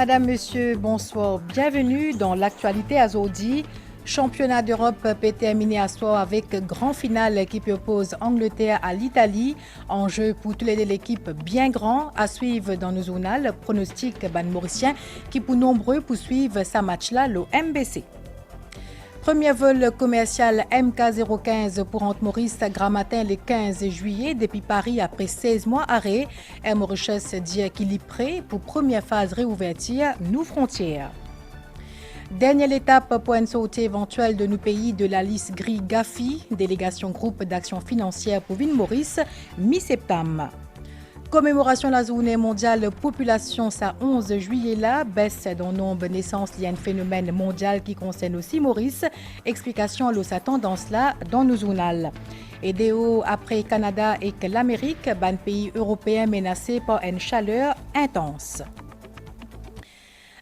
Madame, Monsieur, bonsoir. Bienvenue dans l'actualité Azodi. Championnat d'Europe peut terminer à soir avec grand final qui oppose Angleterre à l'Italie. Enjeu pour toutes les équipes bien grand à suivre dans nos zonales. Pronostic ban mauricien qui pour nombreux poursuivent sa match-là, le MBC. Premier vol commercial MK015 pour Anse-Maurice Gramatin le 15 juillet depuis Paris après 16 mois arrêt. Air Mauritius dit qu'il est prêt pour première phase réouverture nos frontières. Dernière étape pour une sortie éventuelle de nos pays de la liste gris GAFI, délégation groupe d'action financière pour Ville-Maurice, mi-septembre. Commémoration de la journée mondiale population, ça 11 juillet là, baisse dans le nombre de naissances liées à un phénomène mondial qui concerne aussi Maurice. Explication à cette tendance là dans nos journaux. Et déo après Canada et que l'Amérique, ban pays européen menacé par une chaleur intense.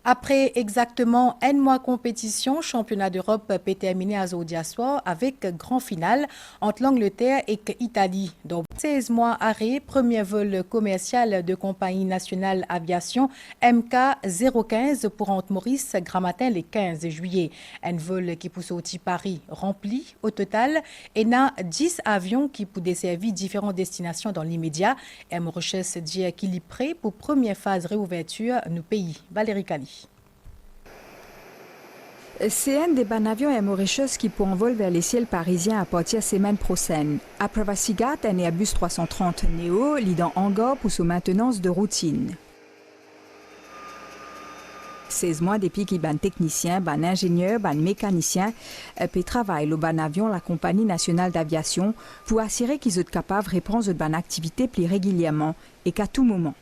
Après exactement un mois de compétition, championnat d'Europe peut terminer à Zodia soir avec grand final entre l'Angleterre et l'Italie. Donc 16 mois arrêt, premier vol commercial de compagnie nationale aviation MK015 pour Anse-Maurice Gramatin le 15 juillet. Un vol qui pousse au Paris rempli au total et n'a 10 avions qui pour desservir différentes destinations dans l'immédiat. Air Mauritius dit qu'il est prêt pour première phase réouverture nos pays. Valérie Cali. C'est un des bons avions Air Mauritius qui pour envol vers les ciels parisiens à partir de semaine prochaine. Après Vassigat, un Airbus 330 Neo, l'ident hangar pour sa maintenance de routine. 16 mois depuis qu'il ban technicien, ban ingénieur, ban mécanicien, puis travaille au ban avion la compagnie nationale d'aviation pour assurer qu'ils soient capables de reprendre de ban activité plus régulièrement et qu'à tout moment.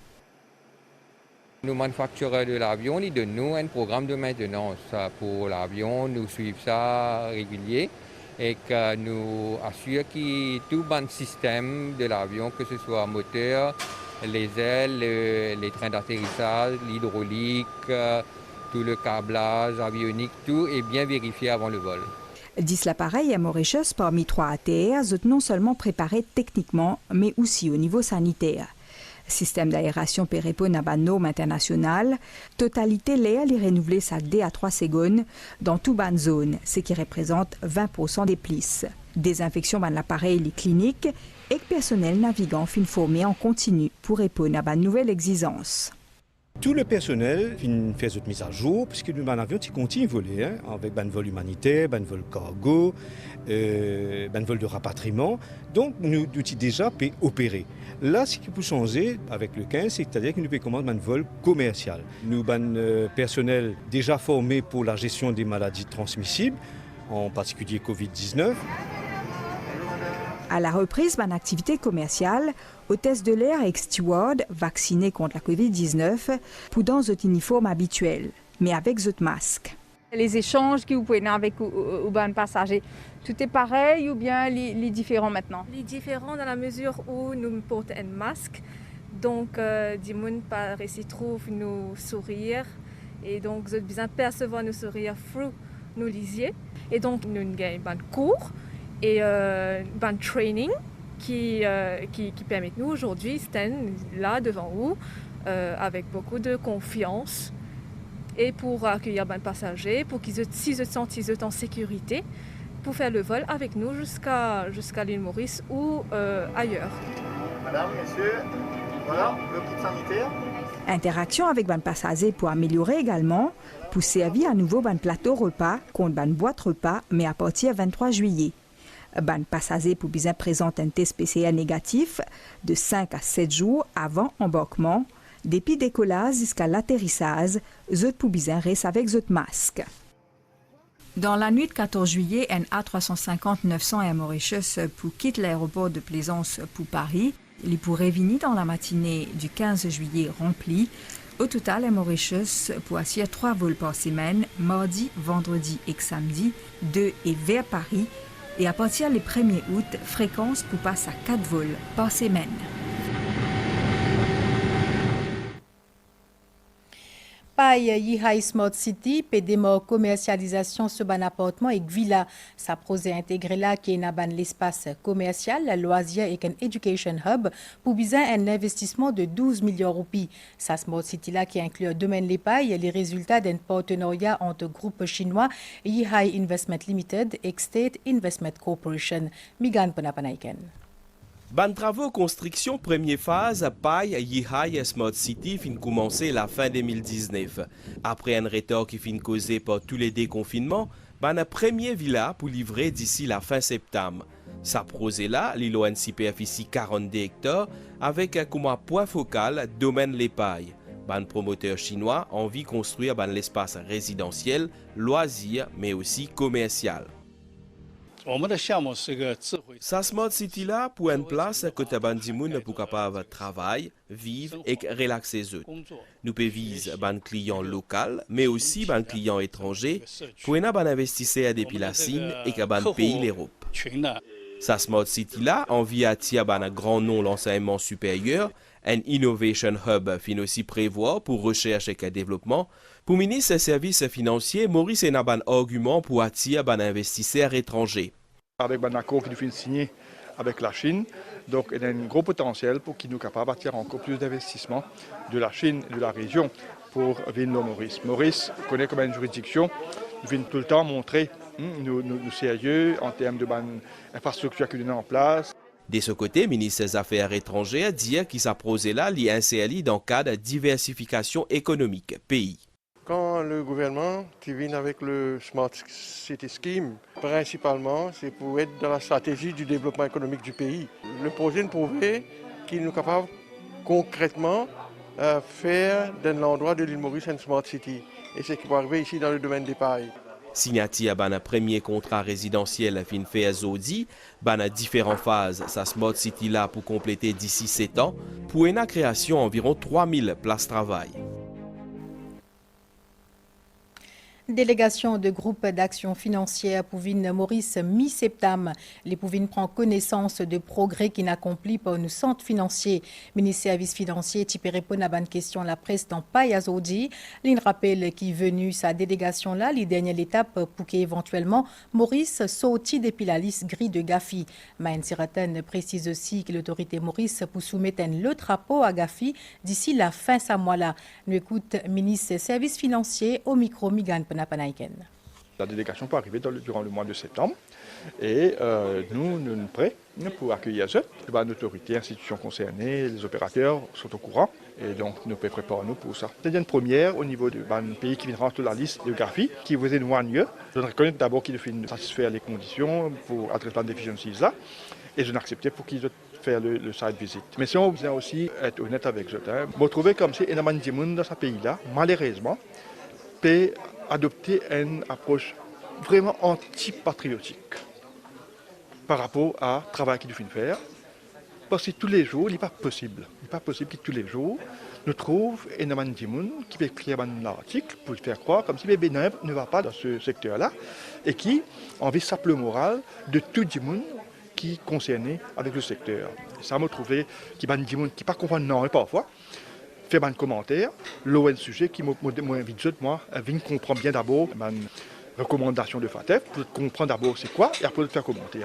Nos manufacturiers de l'avion, ils donnent nous un programme de maintenance pour l'avion. Nous suivons ça régulier et que nous assurons que tout le système de l'avion, que ce soit moteur, les ailes, les trains d'atterrissage, l'hydraulique, tout le câblage avionique, tout est bien vérifié avant le vol. 10 l'appareil à Mauritius parmi 3 ATR sont non seulement préparés techniquement, mais aussi au niveau sanitaire. Système d'aération peut répondre à une norme internationale. Totalité l'air est renouvelé chaque 2 à 3 secondes dans toute bonne zone, ce qui représente 20% des plis. Désinfection de l'appareil les cliniques et le personnel navigant fin formé en continu pour répondre à une nouvelle exigence. Tout le personnel fait cette mise à jour, puisque nous avons un avion qui continue à voler, avec un vol humanitaire, un vol cargo, un vol de rapatriement. Donc, nous avons déjà pu opérer. Là, ce qui peut changer avec le 15, c'est-à-dire que nous pouvons commander un vol commercial. Nous avons un personnel déjà formé pour la gestion des maladies transmissibles, en particulier Covid-19. À la reprise d'une activité commerciale, hôtesse de l'air et steward vaccinés contre la Covid-19 pour dans votre uniforme habituel, mais avec votre masque. Les échanges que vous pouvez avoir avec les passagers, tout est pareil ou bien les différents maintenant? Les différents dans la mesure où nous portons un masque, donc des gens par ici trouvent nos sourires et donc vous avez besoin de percevoir nos sourires through nos lisiers et donc nous avons un cours et un training qui permettent nous aujourd'hui d'être là devant vous avec beaucoup de confiance et pour accueillir les passagers, pour qu'ils se sentent en sécurité pour faire le vol avec nous jusqu'à l'île Maurice ou ailleurs. Madame, messieurs, voilà le kit sanitaire. Interaction avec les passagers pour améliorer également, pour servir à nouveau un plateau repas contre une boîte repas, mais à partir du 23 juillet. Les passagers pour bien présenter un test PCR négatif de 5 à 7 jours avant embarquement, depuis décollage jusqu'à l'atterrissage, vous pour bien rester avec votre masque. Dans la nuit de 14 juillet, un A350-900 Air Mauritius pour quitter l'aéroport de Plaisance pour Paris. Il pourrait venir dans la matinée du 15 juillet rempli. Au total, Air Mauritius pour assurer 3 vols par semaine, mardi, vendredi et samedi, 2 et vers Paris. Et à partir du 1er août, fréquence pour passer à 4 vols par semaine. Paille Yihai Smart City, pédémo commercialisation ce ban appartement et villa. Sa projet intégré là qui est dans l'espace commercial, loisir et un education hub pour besoin un investissement de 12 millions de roupies. Sa Smart City là qui inclut domaine les pailles, les résultats d'un partenariat entre groupe chinois Yihai Investment Limited et State Investment Corporation. Migan Panapanaiken. Ban travaux construction première phase paille Yihai Smart City fin commencer la fin 2019. Après un retard qui fin causé par tous les déconfinements, ban premier villa pour livrer d'ici la fin septembre. Sa projet là, l'îlot NCPF ici 42 hectares avec comme point focal domaine les pailles. Ban promoteur chinois envie construire ban l'espace résidentiel, loisir mais aussi commercial. Sa Smart City là pour une place que taban dimoun pour capable travailler, vivre et relaxer eux. Nous pouvons viser ban clients local mais aussi ban clients étrangers pour un ban investisseur depuis la Chine et ban pays l'Europe. Sa Smart City là envie attirer ban un grand nom l'enseignement supérieur, un innovation hub fin aussi prévoir pour recherche et développement. Pour ministre des services financiers, Maurice a un argument pour attirer ban investisseurs étrangers. Avec un accord qui nous fait signer avec la Chine, donc il y a un gros potentiel pour qu'il nous capable d'attirer encore plus d'investissements de la Chine et de la région pour venir Maurice. Maurice connaît comme une juridiction, nous vient tout le temps montrer nous sérieux en termes de infrastructure que nous avons en place. De ce côté, le ministre des Affaires étrangères dit qu'il s'approse là l'inséré dans le cadre de diversification économique pays. Quand le gouvernement qui vient avec le Smart City Scheme, principalement, c'est pour être dans la stratégie du développement économique du pays. Le projet nous prouve qu'il est capable concrètement faire d'un endroit de l'île Maurice une Smart City. Et c'est ce qui va arriver ici dans le domaine des pailles. Signature ban un premier contrat résidentiel fin fait à Zodi, ban à différentes phases sa Smart City là pour compléter d'ici 7 ans, pour une création environ 3000 places de travail. Délégation de groupe d'action financière Pouvine Maurice mi-septembre. Les Pouvines prend connaissance de progrès qui n'accomplit par nos centres financiers. Ministre services financiers qui peut répondre à bonne question la presse dans Payazodi. L'IN rappelle qui venu sa délégation là, les dernières étapes pour qu'éventuellement Maurice sorti depuis la liste gris de Gafi. Maïn Siraten précise aussi que l'autorité Maurice pour soumettre un autre rapport à Gafi d'ici la fin ce mois-là. Nous écoute ministre services financiers au micro Migan. La délégation peut arriver durant le mois de septembre et nous sommes prêts pour accueillir ça. Les autorités, institutions concernées, les opérateurs sont au courant et donc nous pouvons préparer nous pour ça. C'est une première au niveau du pays qui viendra sur la liste de Gafi qui vous est mieux. Je reconnais d'abord qu'il faut satisfaire les conditions pour adresser la deficiencies là et je n'accepte pour qu'ils faire le site visit. Mais si on vient aussi être honnête avec eux, vous trouvez comme si énormément de monde dans ce pays-là, malheureusement, peut adopter une approche vraiment anti-patriotique par rapport au travail qu'il faut faire. Parce que tous les jours, il n'est pas possible. Il n'est pas possible que tous les jours, nous trouvions énormément de monde qui veut écrire un article pour faire croire comme si le bébé ne va pas dans ce secteur-là et qui envie saper le moral de tout le monde qui est concerné avec le secteur. Et ça m'a trouvé qu'il y a des gens qui ne comprennent pas non et parfois. Faire un commentaire, l'ON sujet qui m'invite moi, à comprendre bien d'abord ma recommandation de FATF, pour comprendre d'abord c'est quoi et après le faire commenter.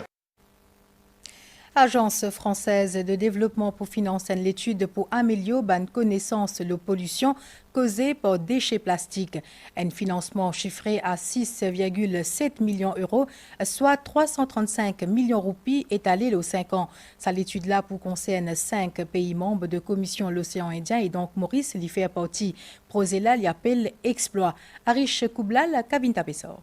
Agence française de développement pour financer l'étude pour améliorer la connaissance de la pollution causée par déchets plastiques. Un financement chiffré à 6,7 millions d'euros, soit 335 millions de roupies étalés aux 5 ans. Ça l'étude là pour concerne 5 pays membres de Commission l'Océan Indien et donc Maurice l'y fait partie. Projet là l'y appelle Exploit. Arish Koublal, Kavin Tapessor.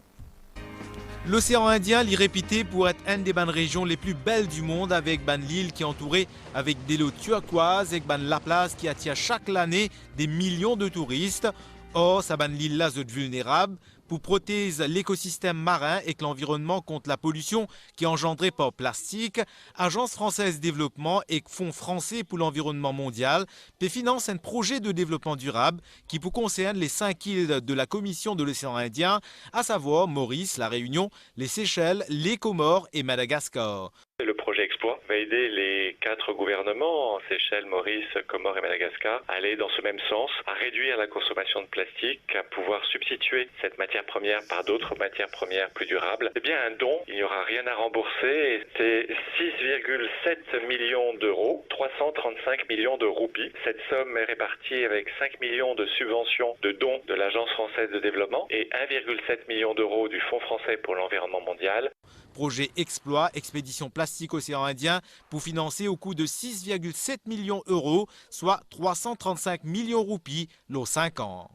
L'océan Indien l'y réputé pour être une des bonnes régions les plus belles du monde avec ban l'île qui est entourée avec des lots turquoises et ban la place qui attire chaque année des millions de touristes. Or, sa ban l'île là est vulnérable pour protéger l'écosystème marin et l'environnement contre la pollution qui est engendrée par plastique. Agence française de développement et Fonds français pour l'environnement mondial finance un projet de développement durable qui concerne les 5 îles de la Commission de l'océan Indien, à savoir Maurice, la Réunion, les Seychelles, les Comores et Madagascar. Le projet Exploit va aider les 4 gouvernements, Seychelles, Maurice, Comores et Madagascar, à aller dans ce même sens, à réduire la consommation de plastique, à pouvoir substituer cette matière première par d'autres matières premières plus durables. C'est bien un don, il n'y aura rien à rembourser, c'est 6,7 millions d'euros, 335 millions de roupies. Cette somme est répartie avec 5 millions de subventions de dons de l'Agence française de développement et 1,7 million d'euros du Fonds français pour l'environnement mondial. Projet Exploit, expédition plastique océan Indien, pour financer au coût de 6,7 millions d'euros, soit 335 millions roupies, l'eau 5 ans.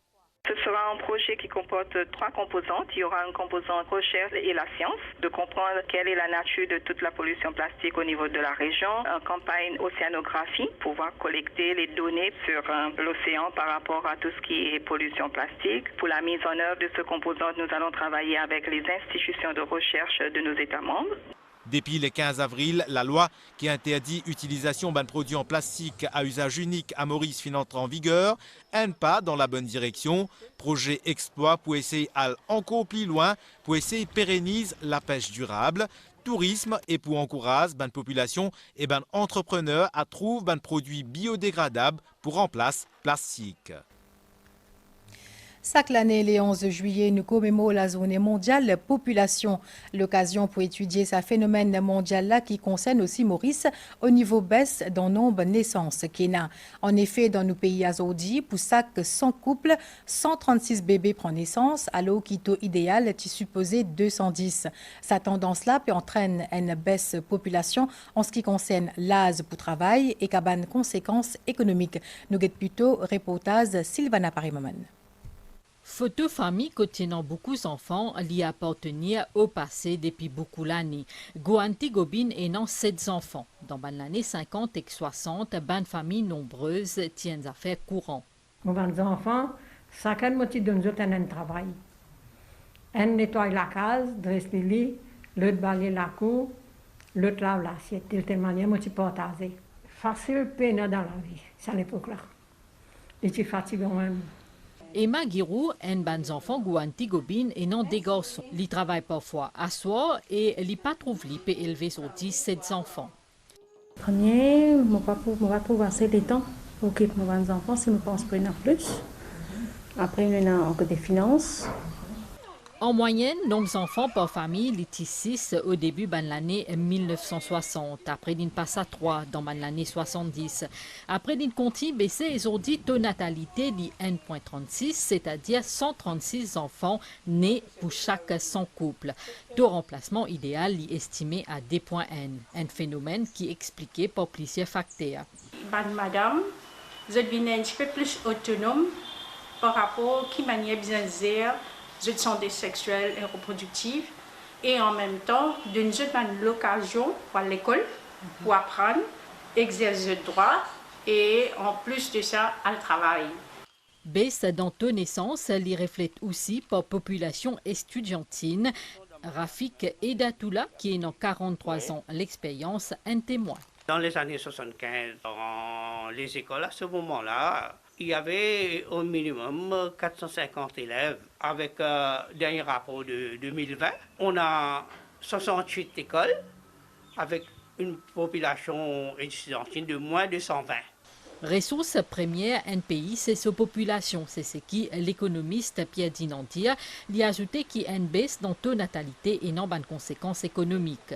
Ce sera un projet qui comporte 3 composantes. Il y aura un composant recherche et la science, de comprendre quelle est la nature de toute la pollution plastique au niveau de la région. Une campagne océanographie, pouvoir collecter les données sur l'océan par rapport à tout ce qui est pollution plastique. Pour la mise en œuvre de ce composant, nous allons travailler avec les institutions de recherche de nos États membres. Depuis le 15 avril, la loi qui interdit l'utilisation d'un produit en plastique à usage unique à Maurice finit d'entrer en vigueur, un pas dans la bonne direction. Projet Exploit pour essayer d'aller encore plus loin, pour essayer de pérenniser la pêche durable, tourisme et pour encourager la population et les entrepreneurs à trouver des produits biodégradables pour remplacer le plastique. Chaque année, le 11 juillet, nous commémorons la journée mondiale population. L'occasion pour étudier ce phénomène mondial-là qui concerne aussi Maurice au niveau baisse dans nombre de naissances Kenya. En effet, dans nos pays azodis, pour chaque 100 couples, 136 bébés prennent naissance, alors qu'il taux idéal est supposé 210. Cette tendance-là peut entraîner une baisse population en ce qui concerne l'âge pour travail et qu'à une conséquence économique. Nous guettons plutôt reportage Sylvana Parimaman. Photo famille contenant beaucoup d'enfants liés appartenir au passé depuis beaucoup d'années. Guanti Gobin est né 7 enfants. Dans les années 50 et 60, une famille nombreuse tiennent à faire courant. Nos enfants, chacun motif de nous un travail. Un nettoie la case, dresse les lits, l'autre balaye la cour, l'autre lave l'assiette. De telle manière, motif partagé. Facile peine dans la vie, c'est à l'époque-là. Et tu fatigues même. Emma Giroux, un des enfants Guanti Gobin et non des garçons. Ils travaillent parfois à soir et ils pas trouvent li peut élever sur 17 enfants. Premier, mon papa trouve assez de temps pour occuper mes enfants si je pense pas plus. Après, il y a encore des finances. En moyenne, nombre d'enfants par famille était 6 au début de l'année 1960. Après, il passe à 3 dans l'année 70. Après, il continue à baisser et aujourd'hui, taux de natalité de 1,36, c'est-à-dire 136 enfants nés pour chaque 100 couples. Taux remplacement idéal est estimé à 2,1, un phénomène qui est expliqué par plusieurs facteurs. Madame, vous êtes un petit peu plus autonome par rapport à qui manière bien dire de santé sexuelle et reproductive et en même temps de nous donner l'occasion pour l'école pour apprendre, exercer le droit et en plus de ça, à travail. Baisse dans taux naissance, il reflète aussi par population estudiantine. Rafik Edatoula, qui est dans 43 ans l'expérience, un témoin. Dans les années 75, dans les écoles, à ce moment-là, il y avait au minimum 450 élèves. Avec le dernier rapport de 2020, on a 68 écoles avec une population étudiantine de moins de 120. Ressource première un pays, c'est sa population. C'est ce qui l'économiste Pierre Dinandia lui a ajouté qu'il y a une baisse dans taux de natalité et non de conséquences économiques.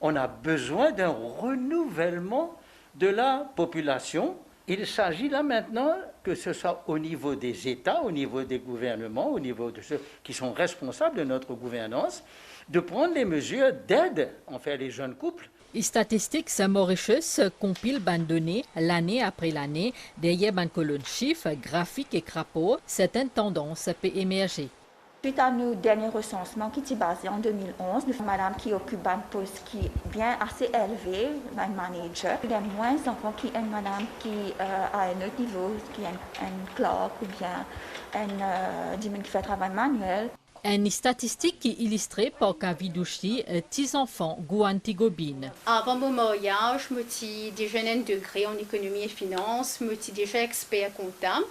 On a besoin d'un renouvellement de la population. Il s'agit là maintenant, que ce soit au niveau des États, au niveau des gouvernements, au niveau de ceux qui sont responsables de notre gouvernance, de prendre des mesures d'aide envers les jeunes couples. Les statistiques Mauritius compilent les données l'année après l'année. Derrière une colonne chiffres, graphiques et crapauds, certaines tendances peuvent émerger. Suite à nos derniers recensements qui étaient basés en 2011, nous madame qui occupe un poste qui est bien assez élevé, un manager. Il y a moins d'enfants qui une madame qui a un autre niveau, qui est un clerc ou bien un qui fait travail manuel. Une statistique qui est illustrée par Kavidouchi, 10 enfants Guanti Gobin. Avant mon mariage, je suis déjà un degré en économie et finance, je suis déjà expert comptable.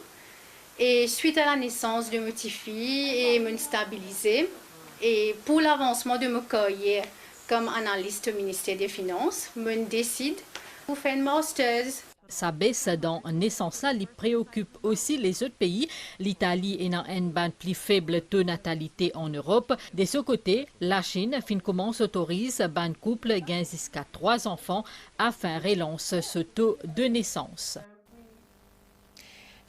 Et suite à la naissance de mes filles, et me stabiliser. Et pour l'avancement de ma carrière comme analyste au ministère des Finances. Je décide pour faire un master. Sa baisse dans naissance là, préoccupe aussi les autres pays. L'Italie est dans une plus faible taux de natalité en Europe. De ce côté, la Chine commence autorise un couple gain jusqu'à 3 enfants afin de relancer ce taux de naissance.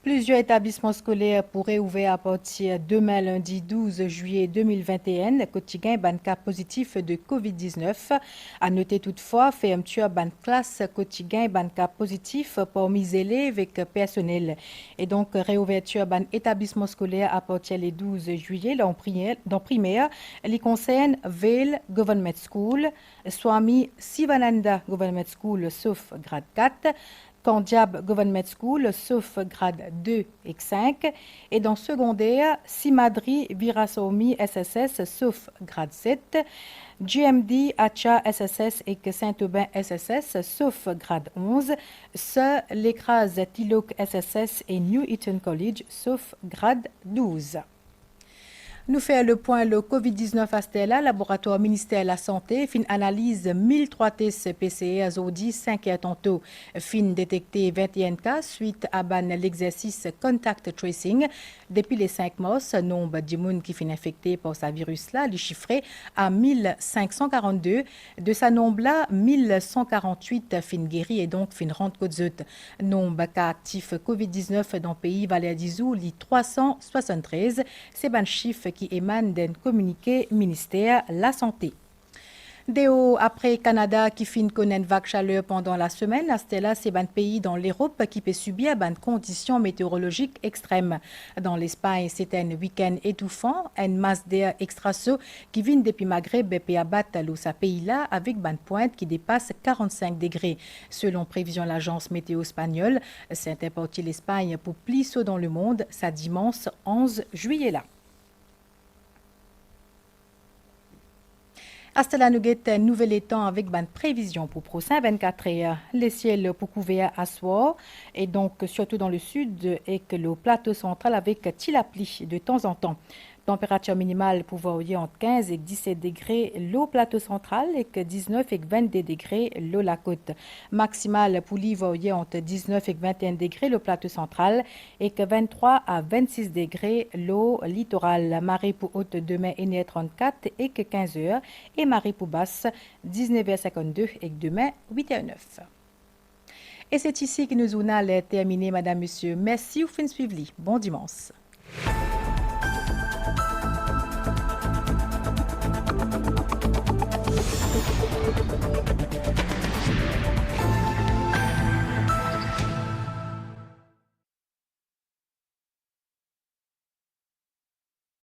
Plusieurs établissements scolaires pourraient ouvrir à partir de demain lundi 12 juillet 2021 quotidien ban cas positif de COVID-19. À noter toutefois, fermeture ban classe quotidien ban cas positif parmi les élèves et personnel. Et donc, réouverture ban établissement scolaire à partir du 12 juillet dans primaire, les concerne Vale Government School, Swami Sivananda Government School sauf grade 4, Kandiab Government School, sauf grade 2 et 5. Et dans secondaire, Simadri Viraswamy SSS, sauf grade 7. GMD Acha SSS et Saint-Aubin SSS, sauf grade 11. Seul l'écrase Tilok SSS et New Eton College, sauf grade 12. Nous faisons le point le COVID-19 à Stella, laboratoire ministère de la Santé, fin analyse 1003 tests PCR aujourd'hui 5 heures tantôt. Fin détecté 21 cas suite à l'exercice contact tracing. Depuis les 5 mars, nombre de monde qui fin infecté par ce virus-là, est chiffré à 1542. De sa nombre-là, 1148 fin guéri et donc fin rentre côte. Nombre cas actifs COVID-19 dans le pays Valais d'Izou, 373. C'est un chiffre qui émane d'un communiqué ministère de la Santé. Déo après Canada qui fin connaît une vague chaleur pendant la semaine, Astella c'est un pays dans l'Europe qui peut subir des conditions météorologiques extrêmes. Dans l'Espagne, c'est un week-end étouffant, une masse d'air extra chaud qui vient depuis Maghreb et abattre ce pays-là avec une pointe qui dépasse 45 degrés. Selon prévision de l'agence météo espagnole, c'est importé l'Espagne pour plus chaud dans le monde, ça dimanche 11 juillet là. Hasta la nouguette, nouvel étang avec une prévision pour prochain 24 heures. Les ciels pour couvert à soir et donc surtout dans le sud et que le plateau central avec tilapli de temps en temps. Température minimale pour varier entre 15 et 17 degrés l'eau plateau central et que 19 et 22 degrés l'eau la côte. Maximale pour l'y varier entre 19 et 21 degrés le plateau central et que 23 à 26 degrés l'eau littorale. Marée pour haute demain 1h34 et que 15 heures et marée pour basse 19h52 et que demain 8h09. Et c'est ici que nous allons terminer, madame, monsieur. Merci ou fin suivi. Bon dimanche.